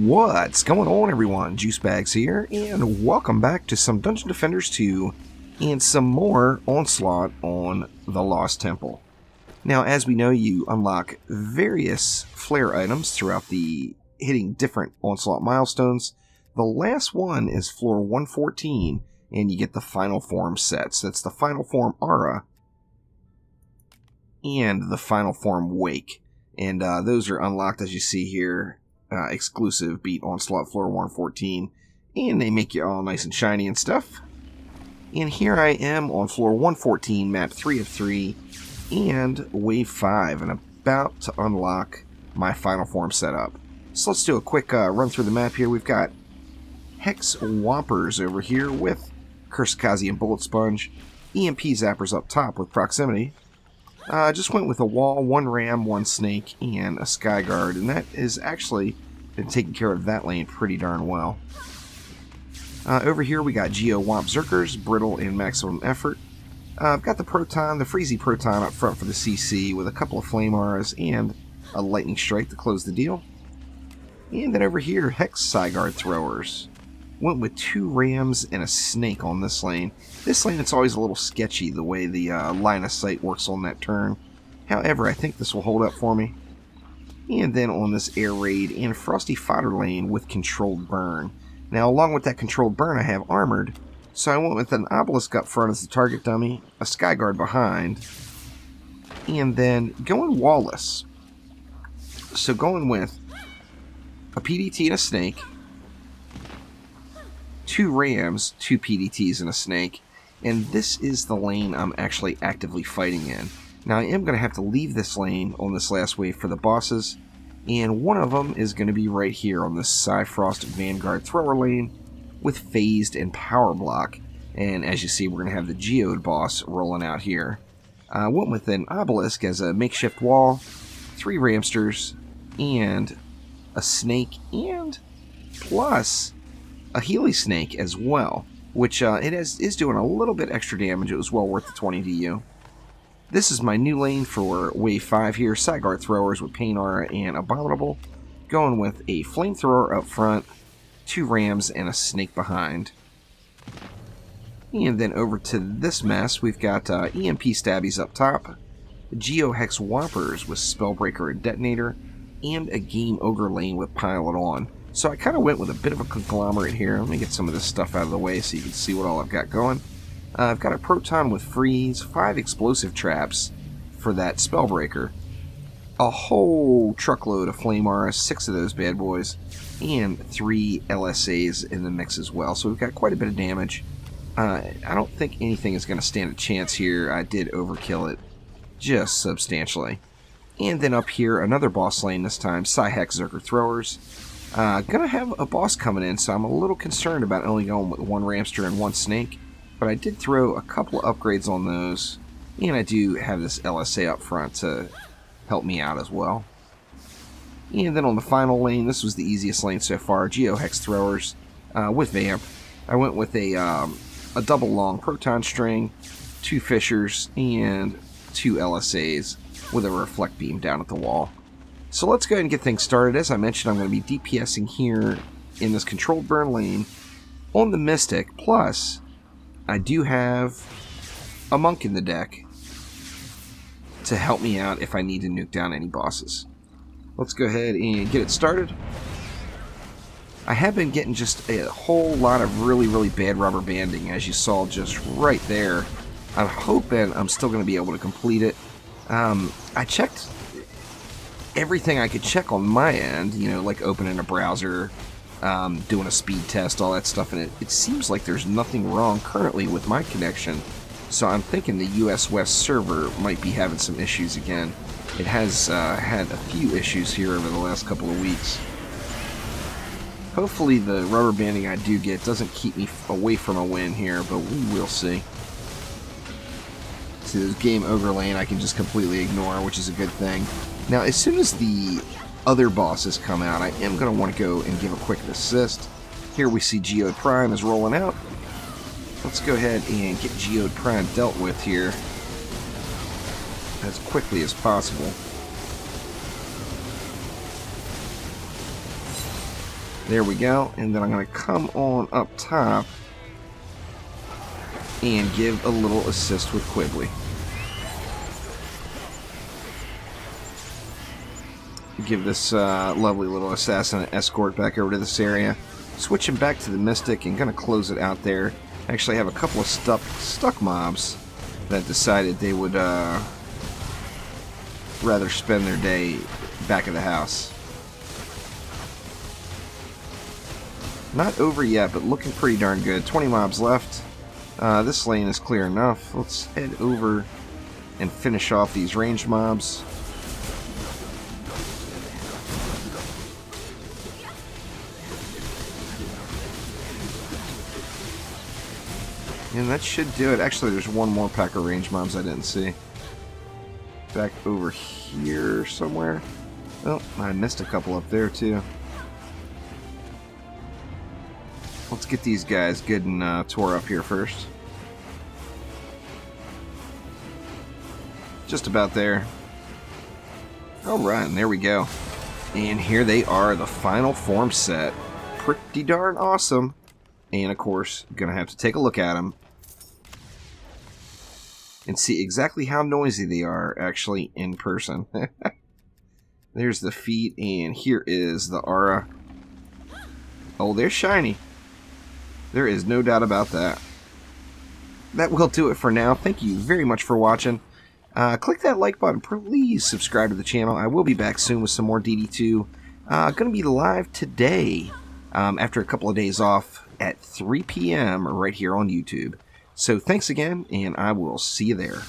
What's going on, everyone? Juicebags here, and welcome back to some Dungeon Defenders 2 and some more Onslaught on the Lost Temple. Now, as we know, you unlock various Flair items throughout the hitting different Onslaught milestones. The last one is floor 114, and you get the Final Form sets. That's the Final Form Aura and the Final Form Wake. And those are unlocked, as you see here. Exclusive beat Onslaught floor 114, and they make you all nice and shiny and stuff. And here I am on floor 114, map 3 of 3, and wave 5, and about to unlock my final form setup. So let's do a quick run through the map here. We've got Hex Whompers over here with Kursikazi and Bullet Sponge, EMP Zappers up top with Proximity. Just went with a wall, one ram, one snake, and a sky guard, and that has actually been taking care of that lane pretty darn well. Over here we got Geo Womp Zerkers, Brittle, and Maximum Effort. I've got the Proton, the Freezy Proton up front for the CC with a couple of Flame Auras and a Lightning Strike to close the deal. And then over here, Hex Psyguard Throwers. Went with 2 rams and a snake on this lane. This lane, it's always a little sketchy the way the line of sight works on that turn. However, I think this will hold up for me. And then on this Air Raid and Frosty Fodder lane with Controlled Burn. Now, along with that Controlled Burn, I have Armored. So I went with an Obelisk up front as the target dummy, a Skyguard behind, and then going Wallless. So going with a PDT and a snake, 2 rams, 2 PDTs, and a snake, and this is the lane I'm actually actively fighting in. Now I am going to have to leave this lane on this last wave for the bosses, and one of them is going to be right here on this Psyfrost Vanguard Thrower lane with Phased and Power Block, and as you see we're going to have the Geode boss rolling out here. I went with an Obelisk as a makeshift wall, 3 Ramsters, and a snake, and plus a Healy Snake as well, which is doing a little bit extra damage. It was well worth the 20 DU. This is my new lane for wave 5 here, Psyguard Throwers with Pain Aura and Abominable, going with a Flamethrower up front, 2 rams, and a snake behind. And then over to this mess, we've got EMP Stabbies up top, Geo Hex Whompers with Spellbreaker and Detonator, and a Game Ogre lane with Pile It On. So I kind of went with a bit of a conglomerate here. Let me get some of this stuff out of the way so you can see what all I've got going. I've got a Proton with Freeze, 5 Explosive Traps for that Spellbreaker, a whole truckload of Flame Auras, 6 of those bad boys, and 3 LSAs in the mix as well. So we've got quite a bit of damage. I don't think anything is going to stand a chance here. I did overkill it just substantially. And then up here, another boss lane this time, Psyhex Zerker Throwers. Gonna have a boss coming in, so I'm a little concerned about only going with 1 Ramster and 1 Snake, but I did throw a couple of upgrades on those, and I do have this LSA up front to help me out as well. And then on the final lane, this was the easiest lane so far, Geo Hex Throwers with Vamp. I went with a double long Proton String, 2 Fishers, and 2 LSAs with a Reflect Beam down at the wall. So let's go ahead and get things started. As I mentioned, I'm going to be DPSing here in this Controlled Burn lane on the Mystic, plus I do have a Monk in the deck to help me out if I need to nuke down any bosses. Let's go ahead and get it started. I have been getting just a whole lot of really bad rubber banding, as you saw just right there. I'm hoping I'm still going to be able to complete it. I checked everything I could check on my end, you know, like opening a browser, doing a speed test, all that stuff, and it seems like there's nothing wrong currently with my connection. So I'm thinking the US West server might be having some issues again. It has had a few issues here over the last couple of weeks. Hopefully the rubber banding I do get doesn't keep me away from a win here, but we will see. See, this Game Ogre lane I can just completely ignore, which is a good thing. Now, as soon as the other bosses come out, I am going to want to go and give a quick assist. Here we see Geode Prime is rolling out. Let's go ahead and get Geode Prime dealt with here as quickly as possible. There we go, and then I'm going to come on up top and give a little assist with Quibbly. Give this lovely little assassin an escort back over to this area. Switching back to the Mystic and going to close it out there. Actually, I have a couple of stuck mobs that decided they would rather spend their day back at the house. Not over yet, but looking pretty darn good. 20 mobs left. This lane is clear enough. Let's head over and finish off these ranged mobs. And that should do it. Actually, there's one more pack of range mobs I didn't see. Back over here somewhere. Oh, I missed a couple up there too. Let's get these guys good and tore up here first. Just about there. Alright, and there we go. And here they are, the final form set. Pretty darn awesome. And of course, gonna have to take a look at them and see exactly how noisy they are actually in person. There's the feet, and here is the aura. Oh, they're shiny. There is no doubt about that. That will do it for now. Thank you very much for watching. Click that like button. Please subscribe to the channel. I will be back soon with some more DD2. Going to be live today after a couple of days off at 3 p.m. right here on YouTube. So thanks again, and I will see you there.